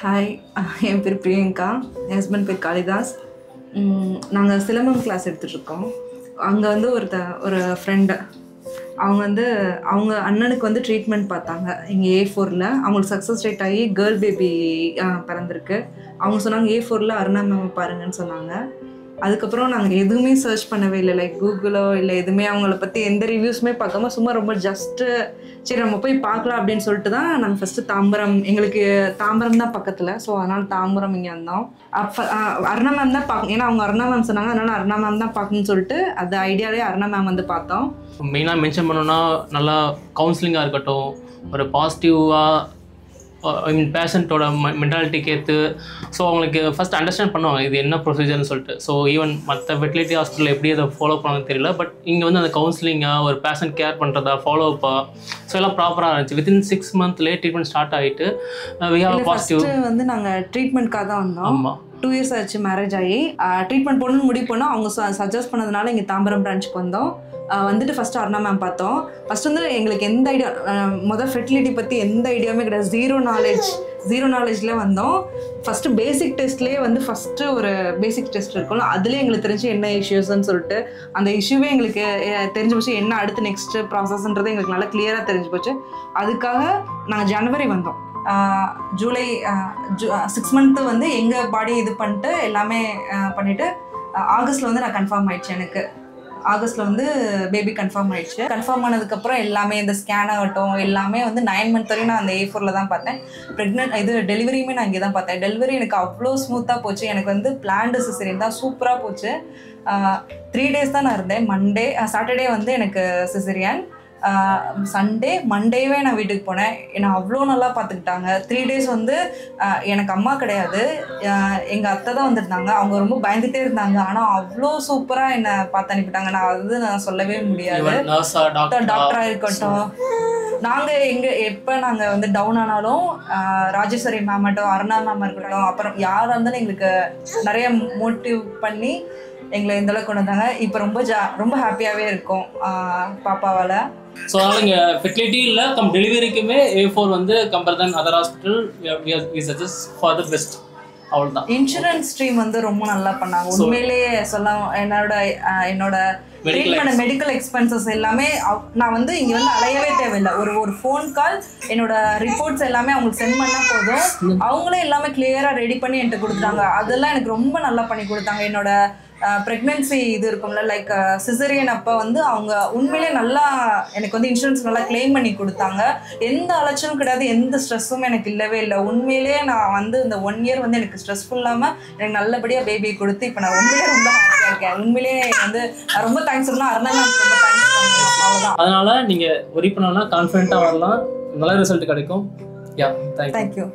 Hi, என் பேர் பிரியங்கா, என் husband பேர் காளிதாஸ். நாங்கள் சிலம்பம் கிளாஸ் எடுத்துகிட்ருக்கோம். அங்கே வந்து ஒரு ஃப்ரெண்டு அவங்க அண்ணனுக்கு ட்ரீட்மெண்ட் பார்த்தாங்க இங்கே A4ல். அவங்களுக்கு சக்ஸஸ் ரேட் ஆகி கேர்ள் பேபி பிறந்திருக்கு. அவங்க சொன்னாங்க A4ல் அருணா மேம் பாருங்கன்னு சொன்னாங்க. அதுக்கப்புறம் நாங்கள் எதுவுமே சர்ச் பண்ணவே இல்லை, லைக் கூகுளோ இல்லை எதுவுமே அவங்கள பற்றி எந்த ரிவ்யூஸுமே பார்க்காம சும்மா ரொம்ப ஜஸ்ட்டு சரி நம்ம போய் பார்க்கலாம் அப்படின்னு சொல்லிட்டு தான் நாங்கள் ஃபஸ்ட்டு தாம்பரம், எங்களுக்கு தாம்பரம் தான் பக்கத்தில், ஸோ அதனால் தாம்பரம் இங்கே வந்தோம். அப்போ அருணா மேம் தான் பார்க்கணும், ஏன்னா அவங்க அருணா மேம் சொன்னாங்க, அதனால் அருணா மேம் தான் பார்க்கணும்னு சொல்லிட்டு அது ஐடியாவே அருணா மேம் பார்த்தோம். மெயினாக மென்ஷன் பண்ணோன்னா நல்லா கவுன்சிலிங்காக இருக்கட்டும், ஒரு பாசிட்டிவாக பேஷண்ட்டோட மென்டாலிட்டிக்கு ஏற்று ஸோ அவங்களுக்கு ஃபஸ்ட் அண்டர்ஸ்டாண்ட் பண்ணுவாங்க இது என்ன ப்ரொசீஜர்னு சொல்லிட்டு. ஸோ ஈவன் மற்ற ஃபெர்டிலிட்டி ஹாஸ்பிட்டலில் எப்படி அதை ஃபாலோ பண்ணணும்னு தெரியல, பட் இங்கே அந்த கவுன்சிலிங்காக ஒரு பேஷண்ட் கேர் பண்ணுறதா ஃபாலோ அப்பாக ஸோ எல்லாம் ப்ராப்பராக இருந்துச்சு. வித்தின் 6 monthலேயே ட்ரீட்மெண்ட் ஸ்டார்ட் ஆகிட்டு பாசிட்டிவ் நாங்கள் ட்ரீட்மெண்ட்காக தான் வந்தோம். ஆமாம், 2 years ஆச்சு மேரேஜ் ஆகி. ட்ரீட்மெண்ட் போகணுன்னு முடிவு பண்ணோம். அவங்க சஜஸ்ட் பண்ணதுனால இங்கே தாம்பரம் பிரான்ச்சுக்கு வந்தோம். வந்துட்டு ஃபஸ்ட்டு அருணா மேம் பார்த்தோம். ஃபஸ்ட்டு எங்களுக்கு எந்த ஐடியா, ஃபெர்டிலிட்டி பற்றி எந்த ஐடியாவுமே கிடையாது, ஜீரோ நாலேஜில் வந்தோம். ஃபஸ்ட்டு பேசிக் டெஸ்ட்லேயே ஃபஸ்ட்டு ஒரு பேசிக் டெஸ்ட் இருக்கும்ல, அதுலேயே எங்களுக்கு தெரிஞ்சு என்ன இஷ்யூஸ்ன்னு சொல்லிட்டு அந்த இஷ்யூவே எங்களுக்கு தெரிஞ்சு போச்சு, என்ன அடுத்து நெக்ஸ்ட்டு ப்ராசஸ்ன்றது எங்களுக்கு நல்லா கிளியராக தெரிஞ்சு போச்சு. அதுக்காக நாங்கள் ஜனவரி வந்தோம். ஜூலை 6 month எங்கள் பாடி இது பண்ணிட்டு எல்லாமே பண்ணிவிட்டு ஆகஸ்ட்டில் நான் கன்ஃபார்ம் ஆயிடுச்சு. எனக்கு ஆகஸ்ட்டில் பேபி கன்ஃபார்ம் ஆகிடுச்சு. கன்ஃபார்ம் ஆனதுக்கப்புறம் எல்லாமே இந்த ஸ்கேன் ஆகட்டும் எல்லாமே 9 month வரையும் நான் அந்த A4ல் தான் பார்த்தேன். டெலிவரியுமே நான் இங்கே தான் பார்த்தேன். டெலிவரி எனக்கு அவ்வளோ ஸ்மூத்தாக போச்சு. எனக்கு பிளான்டு சிசேரியன் தான், சூப்பராக போச்சு. 3 days தான் நான் இருந்தேன். சாட்டர்டே எனக்கு சிசேரியன், சண்டே மண்டேவே நான் வீட்டுக்கு போனேன். என்னை அவ்வளோ நல்லா பார்த்துக்கிட்டாங்க. 3 days எனக்கு அம்மா கிடையாது, எங்கள் அத்தை தான் வந்திருந்தாங்க. அவங்க ரொம்ப பயந்துகிட்டே இருந்தாங்க, ஆனால் அவ்வளோ சூப்பராக என்னை பார்த்து அனுப்பிட்டாங்க. நான் சொல்லவே முடியாது. டாக்டராக இருக்கட்டும், நாங்கள் எப்போ நாங்கள் டவுன் ஆனாலும் ராஜேஸ்வரி மேமாட்டும் அருணா மேம் இருக்கட்டும், அப்புறம் யாராக இருந்தாலும் எங்களுக்கு நிறைய மோட்டிவ் பண்ணி எங்களை இந்தளவுக்கு கொண்டு வந்தாங்க. இப்போ ரொம்ப ஹாப்பியாகவே இருக்கும் பாப்பாவால். ஸோ அதனால் இங்கே ஃபெர்டிலிட்டி இல்லை டெலிவரிக்குமே A4 compare then other hospital we suggest for the best. அவ்வளோதான். இன்சூரன்ஸ் ஸ்ட்ரீம் ரொம்ப நல்லா பண்ணாங்க. உண்மையிலேயே என்னோட ட்ரீட்மெண்ட் மெடிக்கல் எக்ஸ்பென்சஸ் எல்லாமே நான் இங்கே அலையவே தேவையில்லை. ஒரு ஃபோன் கால், என்னோட ரிப்போர்ட்ஸ் எல்லாமே அவங்களுக்கு சென்ட் பண்ணால் போதும், அவங்களே எல்லாமே கிளியராக ரெடி பண்ணி என்கிட்ட கொடுத்துட்டாங்க. அதெல்லாம் எனக்கு ரொம்ப நல்லா பண்ணி கொடுத்தாங்க. என்னோட ப்ரெக்னென்சி இது இருக்கும்ல, லைக் சிசரியன் அப்போ அவங்க உண்மையிலே நல்லா எனக்கு இன்சூரன்ஸ் நல்லா கிளைம் பண்ணி கொடுத்தாங்க. எந்த அலட்சணும் கிடையாது, எந்த ஸ்ட்ரெஸ்ஸும் எனக்கு இல்லவே இல்லை. உண்மையிலே நான் இந்த 1 year எனக்கு ஸ்ட்ரெஸ்ஃபுல் இல்லாமல் எனக்கு நல்லபடியாக பேபி கொடுத்து இப்போ நான் ரொம்ப ஹாப்பியாக இருக்கேன். உண்மையிலே நான் ரொம்ப தேங்க்ஸ் சொல்லணும். அருணா மேம் ரொம்ப தேங்க்ஸ் பண்ணுவேன். அவ்வளோதான். அதனால் நீங்கள் ஒரி பண்ணோன்னா கான்ஃபிடென்ட்டாக வரலாம், நல்ல ரிசல்ட் கிடைக்கும். யா, தேங்க்யூ.